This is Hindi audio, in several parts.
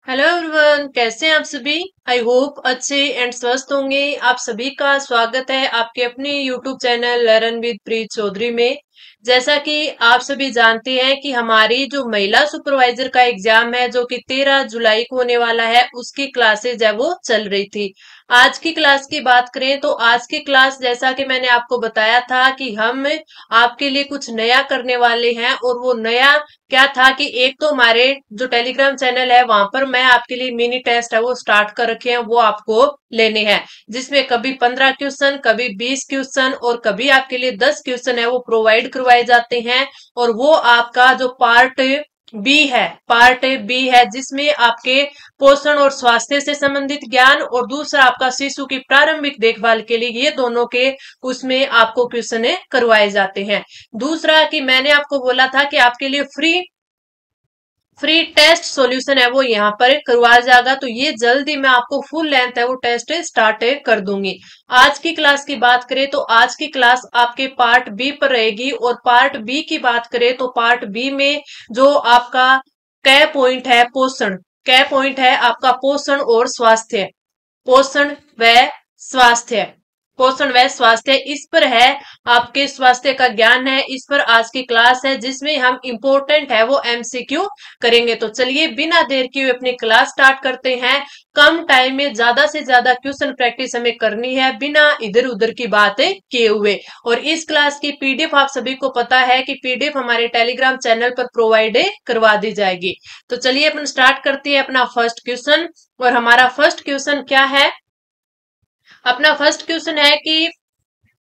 हेलो एवरीवन, कैसे हैं आप सभी। आई होप अच्छे एंड स्वस्थ होंगे। आप सभी का स्वागत है आपके अपने यूट्यूब चैनल लर्न विद प्रीत चौधरी में। जैसा कि आप सभी जानते हैं कि हमारी जो महिला सुपरवाइजर का एग्जाम है जो कि 13 जुलाई को होने वाला है, उसकी क्लासेज है वो चल रही थी। आज की क्लास की बात करें तो आज की क्लास जैसा कि मैंने आपको बताया था कि हम आपके लिए कुछ नया करने वाले हैं। और वो नया क्या था कि एक तो हमारे जो टेलीग्राम चैनल है वहां पर मैं आपके लिए मिनी टेस्ट है वो स्टार्ट कर रखे हैं, वो आपको लेने हैं। जिसमें कभी 15 क्वेश्चन, कभी 20 क्वेश्चन और कभी आपके लिए 10 क्वेश्चन है वो प्रोवाइड करवाए जाते हैं। और वो आपका जो पार्ट बी है जिसमें आपके पोषण और स्वास्थ्य से संबंधित ज्ञान, और दूसरा आपका शिशु की प्रारंभिक देखभाल के लिए, ये दोनों के उसमें आपको क्वेश्चन करवाए जाते हैं। दूसरा कि मैंने आपको बोला था कि आपके लिए फ्री फ्री टेस्ट सॉल्यूशन है वो यहाँ पर करवाया जाएगा। तो ये जल्दी मैं आपको फुल लेंथ है वो टेस्ट स्टार्ट कर दूंगी। आज की क्लास की बात करें तो आज की क्लास आपके पार्ट बी पर रहेगी। और पार्ट बी की बात करें तो पार्ट बी में जो आपका कै पॉइंट है पोषण, कै पॉइंट है आपका पोषण और स्वास्थ्य, पोषण व स्वास्थ्य, पोषण व स्वास्थ्य, इस पर है आपके स्वास्थ्य का ज्ञान है। इस पर आज की क्लास है जिसमें हम इंपॉर्टेंट है वो एमसीक्यू करेंगे। तो चलिए बिना देर किए अपनी क्लास स्टार्ट करते हैं। कम टाइम में ज्यादा से ज्यादा क्वेश्चन प्रैक्टिस हमें करनी है बिना इधर उधर की बातें किए हुए। और इस क्लास की पीडीएफ आप सभी को पता है कि पीडीएफ हमारे टेलीग्राम चैनल पर प्रोवाइड करवा दी जाएगी। तो चलिए अपन स्टार्ट करते हैं अपना फर्स्ट क्वेश्चन। और हमारा फर्स्ट क्वेश्चन क्या है, अपना फर्स्ट क्वेश्चन है कि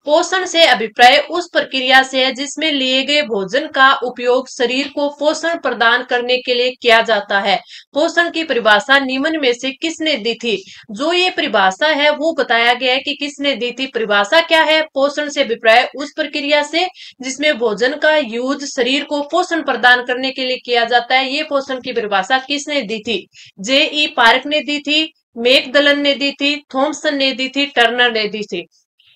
पोषण से अभिप्राय उस प्रक्रिया से है जिसमें लिए गए भोजन का उपयोग शरीर को पोषण प्रदान करने के लिए किया जाता है। पोषण की परिभाषा निम्न में से किसने दी थी। जो ये परिभाषा है वो बताया गया है कि किसने दी थी। परिभाषा क्या है, पोषण से अभिप्राय उस प्रक्रिया से जिसमें भोजन का यूज शरीर को पोषण प्रदान करने के लिए किया जाता है। ये पोषण की परिभाषा किसने दी थी। जे पार्क ने दी थी, मैकडलन ने दी थी, थॉमसन ने दी थी, टर्नर ने दी थी।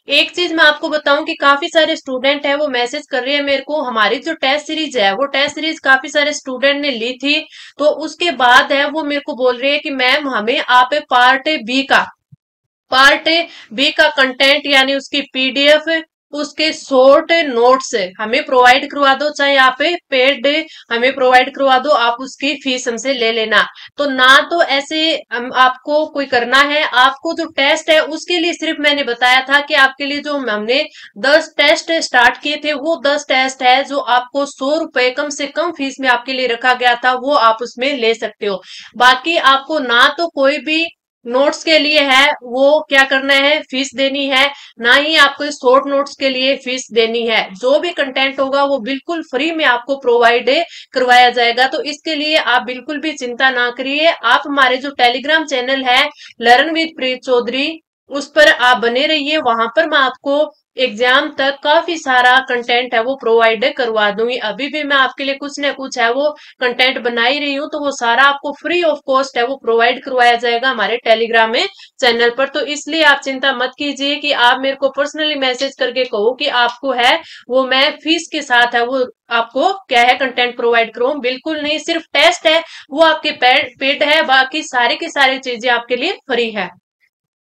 एक चीज मैं आपको बताऊं कि काफी सारे स्टूडेंट है वो मैसेज कर रहे हैं मेरे को। हमारी जो टेस्ट सीरीज है वो टेस्ट सीरीज काफी सारे स्टूडेंट ने ली थी। तो उसके बाद है वो मेरे को बोल रहे हैं कि मैम हमें आप पार्ट बी का कंटेंट यानी उसकी पीडीएफ, उसके शॉर्ट नोट्स हमें प्रोवाइड करवा दो, चाहे आप पेड हमें प्रोवाइड करवा दो, आप उसकी फीस हमसे ले लेना। तो ना तो ऐसे आपको कोई करना है, आपको जो टेस्ट है उसके लिए सिर्फ मैंने बताया था कि आपके लिए जो हमने 10 टेस्ट स्टार्ट किए थे वो 10 टेस्ट है जो आपको 100 रुपए कम से कम फीस में आपके लिए रखा गया था, वो आप उसमें ले सकते हो। बाकी आपको ना तो कोई भी नोट्स के लिए है वो क्या करना है, फीस देनी है, ना ही आपको शॉर्ट नोट्स के लिए फीस देनी है। जो भी कंटेंट होगा वो बिल्कुल फ्री में आपको प्रोवाइड करवाया जाएगा। तो इसके लिए आप बिल्कुल भी चिंता ना करिए। आप हमारे जो टेलीग्राम चैनल है लर्न विद प्रीत चौधरी, उस पर आप बने रहिए। वहां पर मैं आपको एग्जाम तक काफी सारा कंटेंट है वो प्रोवाइड करवा दूंगी। अभी भी मैं आपके लिए कुछ ना कुछ है वो कंटेंट बना ही रही हूँ, तो वो सारा आपको फ्री ऑफ कॉस्ट है वो प्रोवाइड करवाया जाएगा हमारे टेलीग्राम में चैनल पर। तो इसलिए आप चिंता मत कीजिए कि आप मेरे को पर्सनली मैसेज करके कहो कि आपको है वो मैं फीस के साथ है वो आपको क्या है कंटेंट प्रोवाइड करूं। बिल्कुल नहीं, सिर्फ टेस्ट है वो आपके पेड है, बाकी सारी की सारी चीजें आपके लिए फ्री है।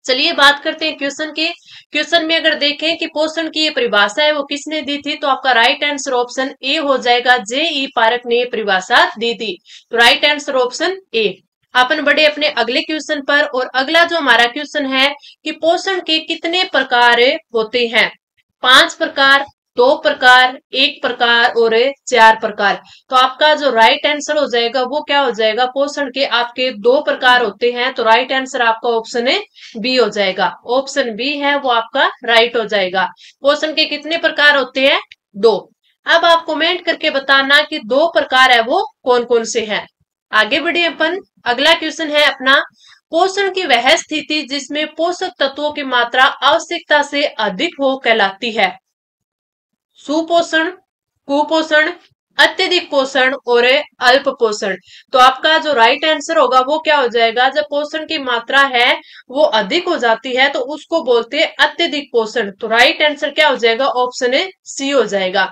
चलिए बात करते हैं क्वेश्चन की। क्वेश्चन में अगर देखें कि पोषण की ये परिभाषा है वो किसने दी थी, तो आपका राइट आंसर ऑप्शन ए हो जाएगा। जे पारक ने ये परिभाषा दी थी। तो राइट आंसर ऑप्शन ए। अपन बढ़े अपने अगले क्वेश्चन पर। और अगला जो हमारा क्वेश्चन है कि पोषण के कितने प्रकार होते हैं। 5 प्रकार, 2 प्रकार, 1 प्रकार और 4 प्रकार। तो आपका जो राइट आंसर हो जाएगा वो क्या हो जाएगा, पोषण के आपके 2 प्रकार होते हैं। तो राइट आंसर आपका ऑप्शन है बी हो जाएगा। ऑप्शन बी है वो आपका राइट हो जाएगा। पोषण के कितने प्रकार होते हैं, 2। अब आप कमेंट करके बताना कि 2 प्रकार है वो कौन कौन से हैं। आगे बढ़े अपन। अगला क्वेश्चन है अपना, पोषण की वह स्थिति जिसमें पोषक तत्वों की मात्रा आवश्यकता से अधिक हो कहलाती है। सुपोषण, कुपोषण, अत्यधिक पोषण और अल्प पोषण। तो आपका जो राइट आंसर होगा वो क्या हो जाएगा, जब पोषण की मात्रा है वो अधिक हो जाती है तो उसको बोलते हैं अत्यधिक पोषण। तो राइट आंसर क्या हो जाएगा, ऑप्शन ए सी हो जाएगा।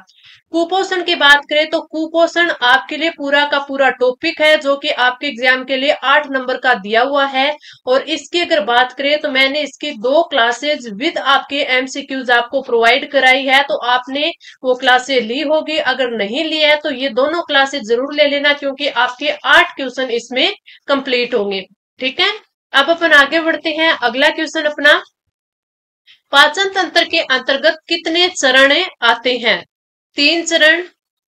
कुपोषण की बात करें तो कुपोषण आपके लिए पूरा का पूरा टॉपिक है जो कि आपके एग्जाम के लिए 8 नंबर का दिया हुआ है। और इसकी अगर बात करें तो मैंने इसकी 2 क्लासेज विद आपके एमसीक्यूज आपको प्रोवाइड कराई है, तो आपने वो क्लासेज ली होगी। अगर नहीं ली है तो ये दोनों क्लासेज जरूर ले लेना, क्योंकि आपके 8 क्वेश्चन इसमें कंप्लीट होंगे। ठीक है, अब अपन आगे बढ़ते हैं। अगला क्वेश्चन अपना, पाचन तंत्र के अंतर्गत कितने चरण आते हैं? 3 चरण,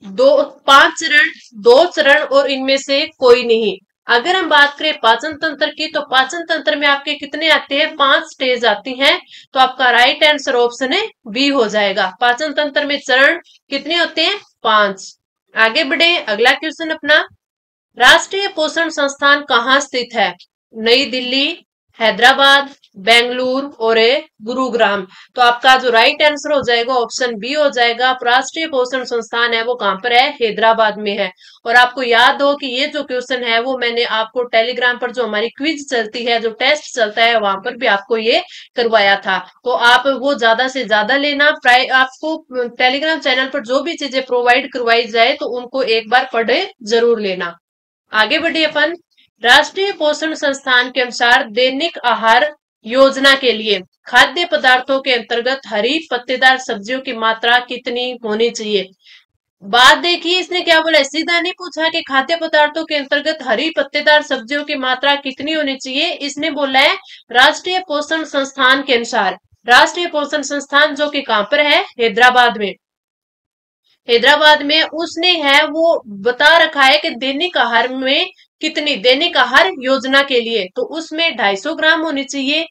दो, 5 चरण, 2 चरण और इनमें से कोई नहीं। अगर हम बात करें पाचन तंत्र की, तो पाचन तंत्र में आपके कितने आते हैं? 5 स्टेज आती हैं। तो आपका राइट आंसर ऑप्शन है बी हो जाएगा। पाचन तंत्र में चरण कितने होते हैं? 5। आगे बढ़े, अगला क्वेश्चन अपना, राष्ट्रीय पोषण संस्थान कहाँ स्थित है? नई दिल्ली, हैदराबाद, बेंगलुरु और गुरुग्राम। तो आपका जो राइट आंसर हो जाएगा ऑप्शन बी हो जाएगा। राष्ट्रीय पोषण संस्थान है वो कहां पर है? हैदराबाद में है। और आपको याद हो कि ये जो क्वेश्चन है वो मैंने आपको टेलीग्राम पर जो हमारी क्विज चलती है, जो टेस्ट चलता है, वहां पर भी आपको ये करवाया था। तो आप वो ज्यादा से ज्यादा लेना। आपको टेलीग्राम चैनल पर जो भी चीजें प्रोवाइड करवाई जाए तो उनको एक बार पढ़े जरूर लेना। आगे बढ़े अपन, राष्ट्रीय पोषण संस्थान के अनुसार दैनिक आहार योजना के लिए खाद्य पदार्थों के अंतर्गत हरी पत्तेदार सब्जियों की मात्रा कितनी होनी चाहिए? बात देखिए, इसने क्या बोला, सीधा नहीं पूछा कि खाद्य पदार्थों के अंतर्गत हरी पत्तेदार सब्जियों की मात्रा कितनी होनी चाहिए। इसने बोला है राष्ट्रीय पोषण संस्थान के अनुसार। राष्ट्रीय पोषण संस्थान जो कि कहां पर है? हैदराबाद में। हैदराबाद में उसने है वो बता रखा है कि दैनिक आहार में कितनी, दैनिक आहार योजना के लिए तो उसमें 250 ग्राम होनी चाहिए,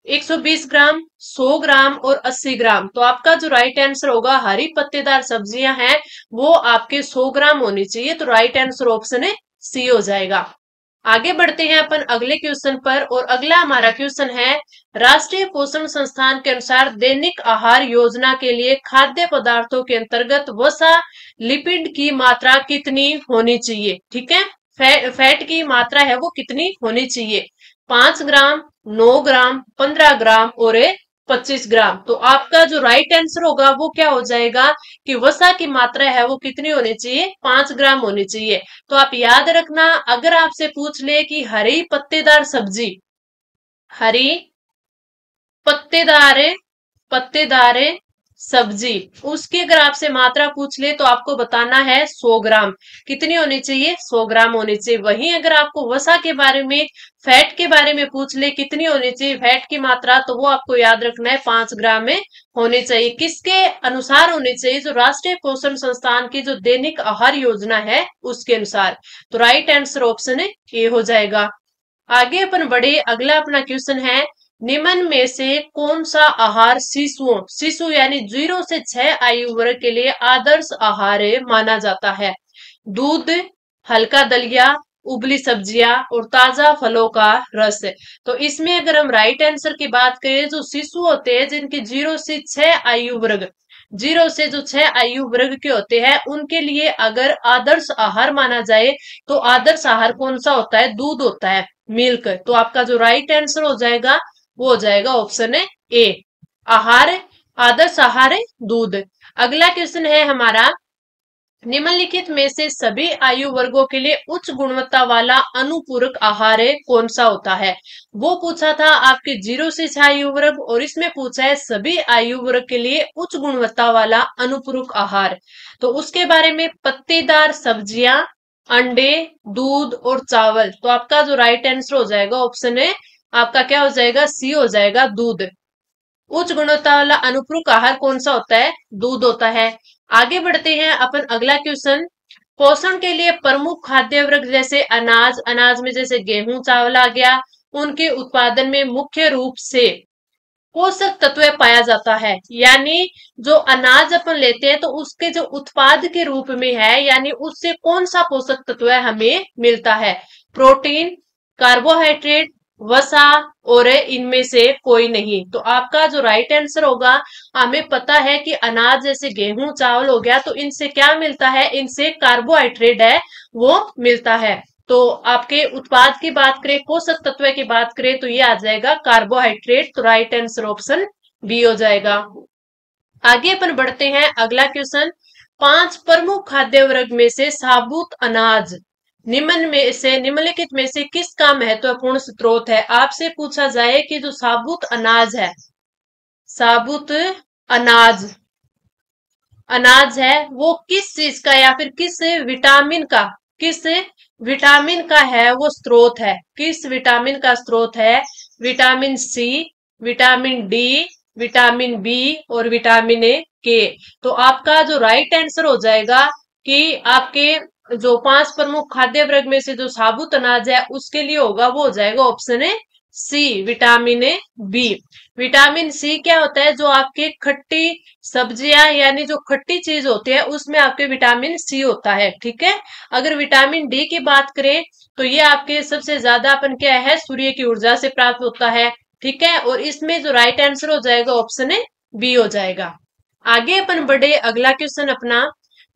120 ग्राम, 100 ग्राम और 80 ग्राम। तो आपका जो राइट आंसर होगा, हरी पत्तेदार सब्जियां हैं वो आपके 100 ग्राम होनी चाहिए। तो राइट आंसर ऑप्शन है सी हो जाएगा। आगे बढ़ते हैं अपन अगले क्वेश्चन पर, और अगला हमारा क्वेश्चन है, राष्ट्रीय पोषण संस्थान के अनुसार दैनिक आहार योजना के लिए खाद्य पदार्थों के अंतर्गत वसा लिपिड की मात्रा कितनी होनी चाहिए? ठीक है, फैट की मात्रा है वो कितनी होनी चाहिए? 5 ग्राम, 9 ग्राम, 15 ग्राम और 25 ग्राम। तो आपका जो राइट आंसर होगा वो क्या हो जाएगा कि वसा की मात्रा है वो कितनी होनी चाहिए? 5 ग्राम होनी चाहिए। तो आप याद रखना, अगर आपसे पूछ ले कि हरी पत्तेदार सब्जी, हरी पत्तेदार पत्तेदार सब्जी, उसकी अगर आपसे मात्रा पूछ ले तो आपको बताना है 100 ग्राम। कितनी होनी चाहिए? 100 ग्राम होनी चाहिए। वहीं अगर आपको वसा के बारे में, फैट के बारे में पूछ ले कितनी होनी चाहिए फैट की मात्रा, तो वो आपको याद रखना है 5 ग्राम में होनी चाहिए। किसके अनुसार होनी चाहिए? जो राष्ट्रीय पोषण संस्थान की जो दैनिक आहार योजना है उसके अनुसार। तो राइट आंसर ऑप्शन है ए हो जाएगा। आगे अपन बढ़े, अगला अपना क्वेश्चन है, निम्न में से कौन सा आहार शिशुओं, शिशु यानी 0 से 6 आयु वर्ग के लिए आदर्श आहार माना जाता है? दूध, हल्का दलिया, उबली सब्जियां और ताजा फलों का रस। तो इसमें अगर हम राइट आंसर की बात करें, जो शिशु होते हैं जिनकी 0 से 6 आयु वर्ग, 0 से जो 6 आयु वर्ग के होते हैं उनके लिए अगर आदर्श आहार माना जाए तो आदर्श आहार कौन सा होता है? दूध होता है, मिल्क। तो आपका जो राइट आंसर हो जाएगा वो हो जाएगा ऑप्शन है ए। आहार, आदर्श आहार है दूध। अगला क्वेश्चन है हमारा, निम्नलिखित में से सभी आयु वर्गों के लिए उच्च गुणवत्ता वाला अनुपूरक आहार कौन सा होता है? वो पूछा था आपके 0 से 6 आयु वर्ग, और इसमें पूछा है सभी आयु वर्ग के लिए उच्च गुणवत्ता वाला अनुपूरक आहार। तो उसके बारे में पत्तेदार सब्जियां, अंडे, दूध और चावल। तो आपका जो राइट आंसर हो जाएगा ऑप्शन है आपका क्या हो जाएगा? सी हो जाएगा, दूध। उच्च गुणवत्ता वाला अनुपूरक आहार कौन सा होता है? दूध होता है। आगे बढ़ते हैं अपन अगला क्वेश्चन, पोषण के लिए प्रमुख खाद्य वर्ग जैसे अनाज, अनाज में जैसे गेहूं चावल आ गया, उनके उत्पादन में मुख्य रूप से पोषक तत्व पाया जाता है। यानी जो अनाज अपन लेते हैं तो उसके जो उत्पाद के रूप में है, यानी उससे कौन सा पोषक तत्व हमें मिलता है? प्रोटीन, कार्बोहाइड्रेट, वसा और इनमें से कोई नहीं। तो आपका जो राइट आंसर होगा, हमें पता है कि अनाज जैसे गेहूं चावल हो गया तो इनसे क्या मिलता है? इनसे कार्बोहाइड्रेट है वो मिलता है। तो आपके उत्पाद की बात करें, पोषक तत्व की बात करें तो ये आ जाएगा कार्बोहाइड्रेट। तो राइट आंसर ऑप्शन बी हो जाएगा। आगे अपन बढ़ते हैं अगला क्वेश्चन, 5 प्रमुख खाद्य वर्ग में से साबुत अनाज निम्नलिखित में से किसका महत्वपूर्ण स्रोत है। आपसे पूछा जाए कि जो साबुत अनाज है, साबुत अनाज अनाज है वो किस चीज का या फिर किस विटामिन का है वो स्रोत है, किस विटामिन का स्रोत है। Vitamin C, vitamin D, vitamin B और विटामिन ए के। तो आपका जो राइट आंसर हो जाएगा कि आपके जो 5 प्रमुख खाद्य वर्ग में से जो साबुत अनाज है उसके लिए होगा वो हो जाएगा ऑप्शन है C, vitamin A B. Vitamin C क्या होता है, जो आपके खट्टी सब्जियां यानी जो खट्टी चीज होती है उसमें आपके विटामिन सी होता है, ठीक है। अगर विटामिन डी की बात करें तो ये आपके सबसे ज्यादा अपन क्या है, सूर्य की ऊर्जा से प्राप्त होता है, ठीक है। और इसमें जो राइट आंसर हो जाएगा ऑप्शन है बी हो जाएगा। आगे अपन बढ़े, अगला क्वेश्चन अपना,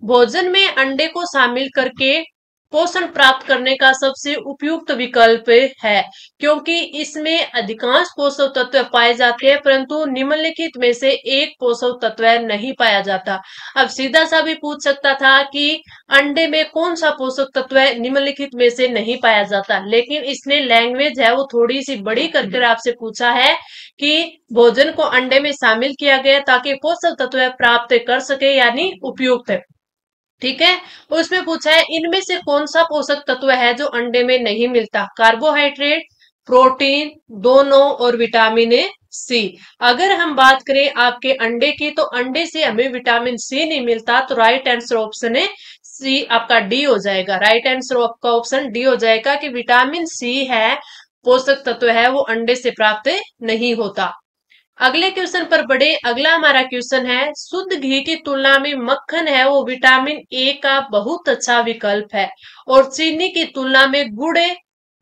भोजन में अंडे को शामिल करके पोषण प्राप्त करने का सबसे उपयुक्त विकल्प है, क्योंकि इसमें अधिकांश पोषक तत्व पाए जाते हैं परंतु निम्नलिखित में से एक पोषक तत्व नहीं पाया जाता। अब सीधा सा भी पूछ सकता था कि अंडे में कौन सा पोषक तत्व निम्नलिखित में से नहीं पाया जाता, लेकिन इसने लैंग्वेज है वो थोड़ी सी बड़ी करके आपसे पूछा है कि भोजन को अंडे में शामिल किया गया ताकि पोषक तत्व प्राप्त कर सके यानी उपयुक्त, ठीक है। उसमें पूछा है इनमें से कौन सा पोषक तत्व है जो अंडे में नहीं मिलता। कार्बोहाइड्रेट, प्रोटीन, दोनों और विटामिन ए सी। अगर हम बात करें आपके अंडे की तो अंडे से हमें विटामिन सी नहीं मिलता, तो राइट आंसर ऑप्शन है सी, आपका डी हो जाएगा। राइट आंसर आपका ऑप्शन डी हो जाएगा कि विटामिन सी है पोषक तत्व है वो अंडे से प्राप्त नहीं होता। अगले क्वेश्चन पर बढ़े, अगला हमारा क्वेश्चन है, शुद्ध घी की तुलना में मक्खन है वो विटामिन ए का बहुत अच्छा विकल्प है और चीनी की तुलना में गुड़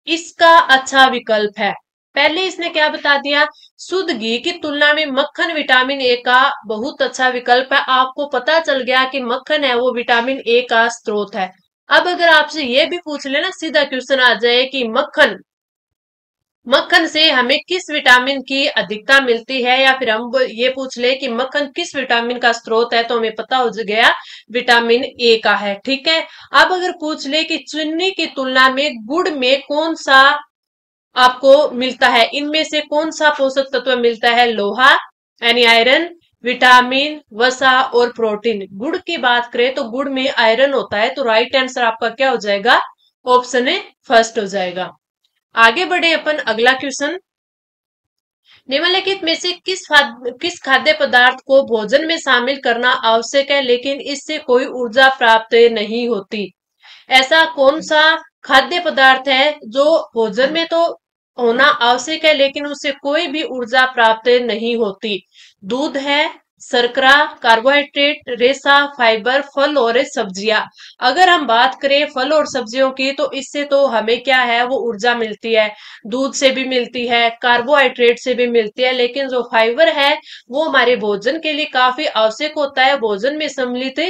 इसका अच्छा विकल्प है। पहले इसने क्या बता दिया, शुद्ध घी की तुलना में मक्खन विटामिन ए का बहुत अच्छा विकल्प है। आपको पता चल गया कि मक्खन है वो विटामिन ए का स्रोत है। अब अगर आपसे ये भी पूछ लेना, सीधा क्वेश्चन आ जाए कि मक्खन से हमें किस विटामिन की अधिकता मिलती है, या फिर हम ये पूछ ले कि मक्खन किस विटामिन का स्रोत है, तो हमें पता हो गया विटामिन ए का है, ठीक है। अब अगर पूछ ले कि चीनी की तुलना में गुड़ में कौन सा आपको मिलता है, इनमें से कौन सा पोषक तत्व मिलता है, लोहा यानी आयरन, विटामिन, वसा और प्रोटीन। गुड़ की बात करें तो गुड़ में आयरन होता है, तो राइट आंसर आपका क्या हो जाएगा, ऑप्शन ए फर्स्ट हो जाएगा। आगे बढ़े अपन, अगला क्वेश्चन, निम्नलिखित में से किस खाद्य पदार्थ को भोजन में शामिल करना आवश्यक है लेकिन इससे कोई ऊर्जा प्राप्त नहीं होती। ऐसा कौन सा खाद्य पदार्थ है जो भोजन में तो होना आवश्यक है लेकिन उससे कोई भी ऊर्जा प्राप्त नहीं होती। दूध है, शर्करा, कार्बोहाइड्रेट, रेशा, फाइबर, फल और सब्जियां। अगर हम बात करें फल और सब्जियों की तो इससे तो हमें क्या है वो ऊर्जा मिलती है, दूध से भी मिलती है, कार्बोहाइड्रेट से भी मिलती है, लेकिन जो फाइबर है वो हमारे भोजन के लिए काफी आवश्यक होता है, भोजन में सम्मिलित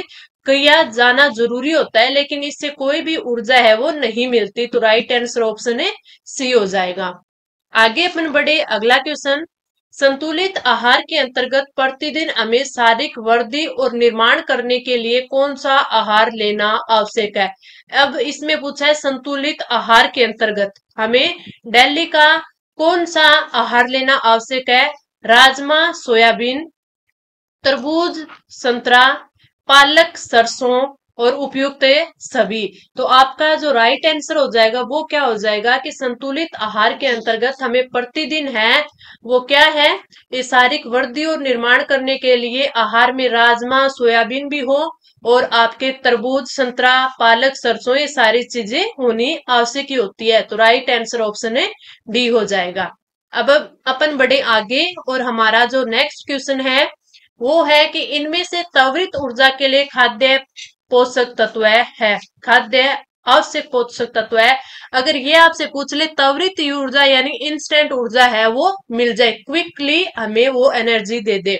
किया जाना जरूरी होता है, लेकिन इससे कोई भी ऊर्जा है वो नहीं मिलती, तो राइट आंसर ऑप्शन है सी हो जाएगा। आगे अपन बढ़े, अगला क्वेश्चन, संतुलित आहार के अंतर्गत प्रतिदिन हमें शारीरिक वृद्धि और निर्माण करने के लिए कौन सा आहार लेना आवश्यक है। अब इसमें पूछा है संतुलित आहार के अंतर्गत हमें डेली का कौन सा आहार लेना आवश्यक है। राजमा, सोयाबीन, तरबूज, संतरा, पालक, सरसों और उपयुक्त सभी। तो आपका जो राइट आंसर हो जाएगा वो क्या हो जाएगा कि संतुलित आहार के अंतर्गत हमें प्रतिदिन है वो क्या है, ये शारीरिक वृद्धि और निर्माण करने के लिए आहार में राजमा, सोयाबीन भी हो और आपके तरबूज, संतरा, पालक, सरसों ये सारी चीजें होनी आवश्यक ही होती है, तो राइट आंसर ऑप्शन है डी हो जाएगा। अब अपन बढ़े आगे और हमारा जो नेक्स्ट क्वेश्चन है वो है कि इनमें से त्वरित ऊर्जा के लिए खाद्य पोषक तत्व है, खाद्य आवश्यक पोषक तत्व है। अगर ये आपसे पूछ ले त्वरित ऊर्जा यानी इंस्टेंट ऊर्जा है वो मिल जाए, क्विकली हमें वो एनर्जी दे दे,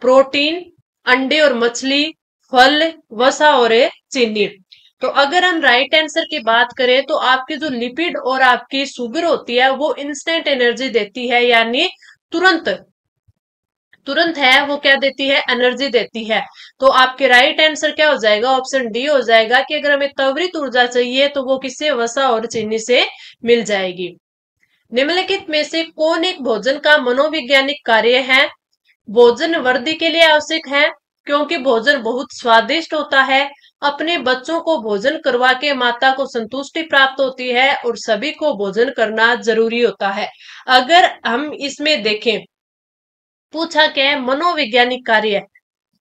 प्रोटीन, अंडे और मछली, फल, वसा और चीनी। तो अगर हम राइट आंसर की बात करें तो आपकी जो लिपिड और आपकी शुगर होती है वो इंस्टेंट एनर्जी देती है, यानी तुरंत तुरंत है वो क्या देती है, एनर्जी देती है। तो आपके राइट आंसर क्या हो जाएगा, ऑप्शन डी हो जाएगा कि अगर हमें त्वरित ऊर्जा चाहिए तो वो किससे, वसा और चीनी से मिल जाएगी। निम्नलिखित में से कौन एक भोजन का मनोवैज्ञानिक कार्य है? भोजन वृद्धि के लिए आवश्यक है, क्योंकि भोजन बहुत स्वादिष्ट होता है, अपने बच्चों को भोजन करवा के माता को संतुष्टि प्राप्त होती है, और सभी को भोजन करना जरूरी होता है। अगर हम इसमें देखें, पूछा क्या है, मनोवैज्ञानिक कार्य।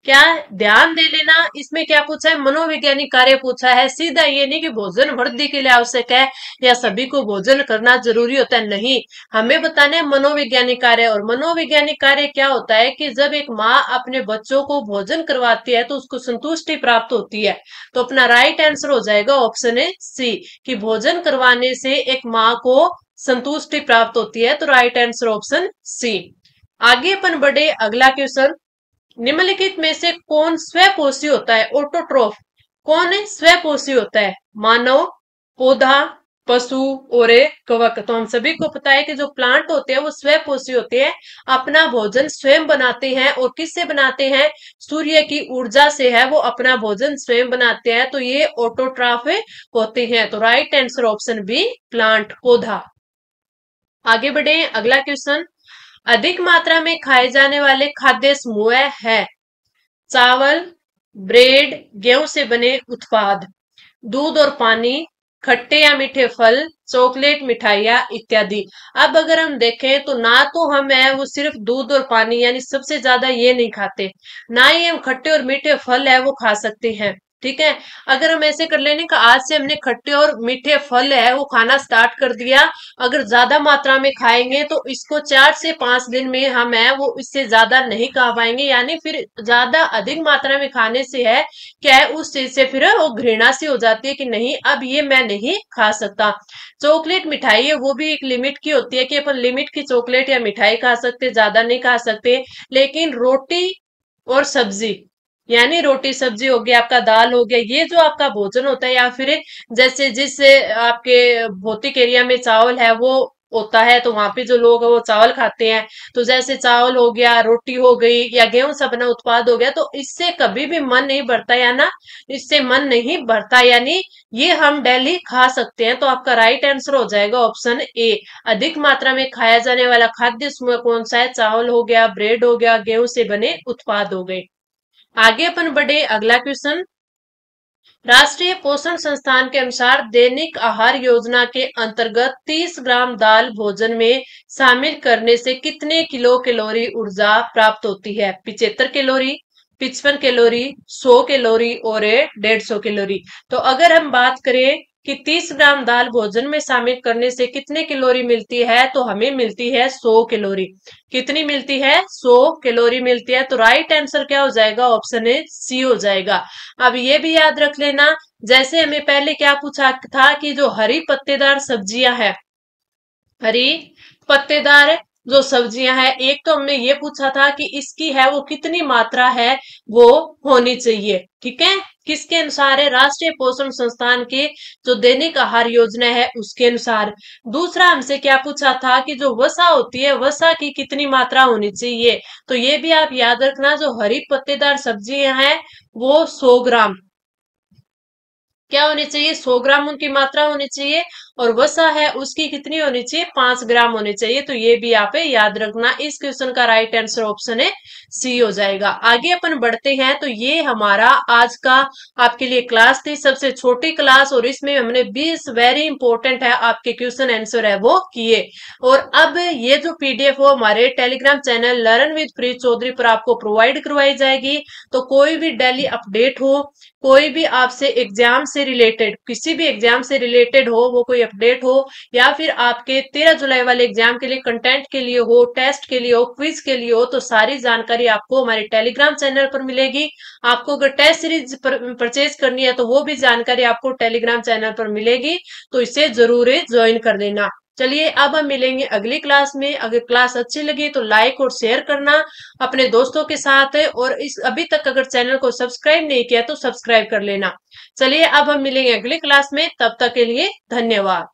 क्या, ध्यान दे लेना, इसमें क्या पूछा है, मनोवैज्ञानिक कार्य पूछा है। सीधा ये नहीं कि भोजन वृद्धि के लिए आवश्यक है या सभी को भोजन करना जरूरी होता है, नहीं, हमें बताना है मनोवैज्ञानिक कार्य। और मनोवैज्ञानिक कार्य क्या होता है कि जब एक माँ अपने बच्चों को भोजन करवाती है तो उसको संतुष्टि प्राप्त होती है। तो अपना राइट आंसर हो जाएगा ऑप्शन है सी, कि भोजन करवाने से एक माँ को संतुष्टि प्राप्त होती है। तो राइट आंसर ऑप्शन सी। आगे अपन बढ़े, अगला क्वेश्चन, निम्नलिखित में से कौन स्वपोषी होता है, ऑटोट्रोफ। कौन है स्वपोषी होता है, मानव, पौधा, पशु और कवक। तो हम सभी को पता है कि जो प्लांट होते हैं वो स्वपोषी होते हैं, अपना भोजन स्वयं बनाते हैं। और किससे बनाते हैं, सूर्य की ऊर्जा से है वो अपना भोजन स्वयं बनाते हैं। तो ये ऑटोट्रॉफ होते हैं। तो right answer option B, plant, पौधा। आगे बढ़े, अगला क्वेश्चन, अधिक मात्रा में खाए जाने वाले खाद्य समूह है चावल, ब्रेड, गेहूं से बने उत्पाद, दूध और पानी, खट्टे या मीठे फल, चॉकलेट, मिठाइयाँ इत्यादि। अब अगर हम देखें तो ना तो हम है वो सिर्फ दूध और पानी यानी सबसे ज्यादा ये नहीं खाते, ना ही हम खट्टे और मीठे फल है वो खा सकते हैं। ठीक है, अगर हम ऐसे कर लेने का, आज से हमने खट्टे और मीठे फल है वो खाना स्टार्ट कर दिया, अगर ज्यादा मात्रा में खाएंगे तो इसको 4 से 5 दिन में हम है वो इससे ज्यादा नहीं खा पाएंगे। यानी फिर ज्यादा अधिक मात्रा में खाने से है क्या है, उस चीज से फिर वो घृणा सी हो जाती है कि नहीं अब ये मैं नहीं खा सकता। चॉकलेट मिठाई है वो भी एक लिमिट की होती है कि अपन लिमिट की चॉकलेट या मिठाई खा सकते, ज्यादा नहीं खा सकते। लेकिन रोटी और सब्जी, यानी रोटी सब्जी हो गया, आपका दाल हो गया, ये जो आपका भोजन होता है, या फिर जैसे जिस आपके भौतिक एरिया में चावल है वो होता है तो वहां पे जो लोग है वो चावल खाते हैं। तो जैसे चावल हो गया, रोटी हो गई, या गेहूं से बना उत्पाद हो गया, तो इससे कभी भी मन नहीं भरता, या ना इससे मन नहीं भरता, यानी ये हम डेली खा सकते हैं। तो आपका राइट आंसर हो जाएगा ऑप्शन ए, अधिक मात्रा में खाया जाने वाला खाद्य समूह कौन सा है, चावल हो गया, ब्रेड हो गया, गेहूं से बने उत्पाद हो गए। आगे अपन बढ़े, अगला क्वेश्चन, राष्ट्रीय पोषण संस्थान के अनुसार दैनिक आहार योजना के अंतर्गत 30 ग्राम दाल भोजन में शामिल करने से कितने किलो कैलोरी ऊर्जा प्राप्त होती है, 75 कैलोरी, 55 कैलोरी, 100 कैलोरी और 150 कैलोरी। तो अगर हम बात करें कि 30 ग्राम दाल भोजन में शामिल करने से कितने कैलोरी मिलती है, तो हमें मिलती है 100 कैलोरी। कितनी मिलती है, 100 कैलोरी मिलती है। तो राइट आंसर क्या हो जाएगा, ऑप्शन ए सी हो जाएगा। अब ये भी याद रख लेना, जैसे हमें पहले क्या पूछा था कि जो हरी पत्तेदार सब्जियां है, हरी पत्तेदार जो सब्जियां हैं, एक तो हमने ये पूछा था कि इसकी है वो कितनी मात्रा है वो होनी चाहिए। ठीक है, किसके अनुसार है, राष्ट्रीय पोषण संस्थान के जो दैनिक आहार योजना है उसके अनुसार। दूसरा हमसे क्या पूछा था कि जो वसा होती है वसा की कितनी मात्रा होनी चाहिए। तो ये भी आप याद रखना, जो हरी पत्तेदार सब्जियां हैं वो 100 ग्राम क्या होनी चाहिए, 100 ग्राम उनकी मात्रा होनी चाहिए। और वसा है उसकी कितनी होनी चाहिए, 5 ग्राम होनी चाहिए। तो ये भी आप याद रखना। इस क्वेश्चन का राइट आंसर ऑप्शन है सी हो जाएगा। आगे अपन बढ़ते हैं, तो ये हमारा आज का आपके लिए क्लास थी, सबसे छोटी क्लास, और इसमें हमने 20 वेरी इंपॉर्टेंट है आपके क्वेश्चन आंसर है वो किए। और अब ये जो पीडीएफ हो हमारे टेलीग्राम चैनल लर्न विद प्रीत चौधरी पर आपको प्रोवाइड करवाई जाएगी। तो कोई भी डेली अपडेट हो, कोई भी आपसे एग्जाम से रिलेटेड, किसी भी एग्जाम से रिलेटेड हो, वो कोई अपडेट हो, या फिर आपके 13 जुलाई वाले एग्जाम के लिए कंटेंट के लिए हो, टेस्ट के लिए हो, क्विज के लिए हो, तो सारी जानकारी आपको हमारे टेलीग्राम चैनल पर मिलेगी। आपको अगर टेस्ट सीरीज परचेज करनी है तो वो भी जानकारी आपको टेलीग्राम चैनल पर मिलेगी। तो इसे जरूर ज्वाइन कर लेना। चलिए अब हम मिलेंगे अगली क्लास में। अगर क्लास अच्छी लगी तो लाइक और शेयर करना अपने दोस्तों के साथ, और इस अभी तक अगर चैनल को सब्सक्राइब नहीं किया तो सब्सक्राइब कर लेना। चलिए अब हम मिलेंगे अगली क्लास में, तब तक के लिए धन्यवाद।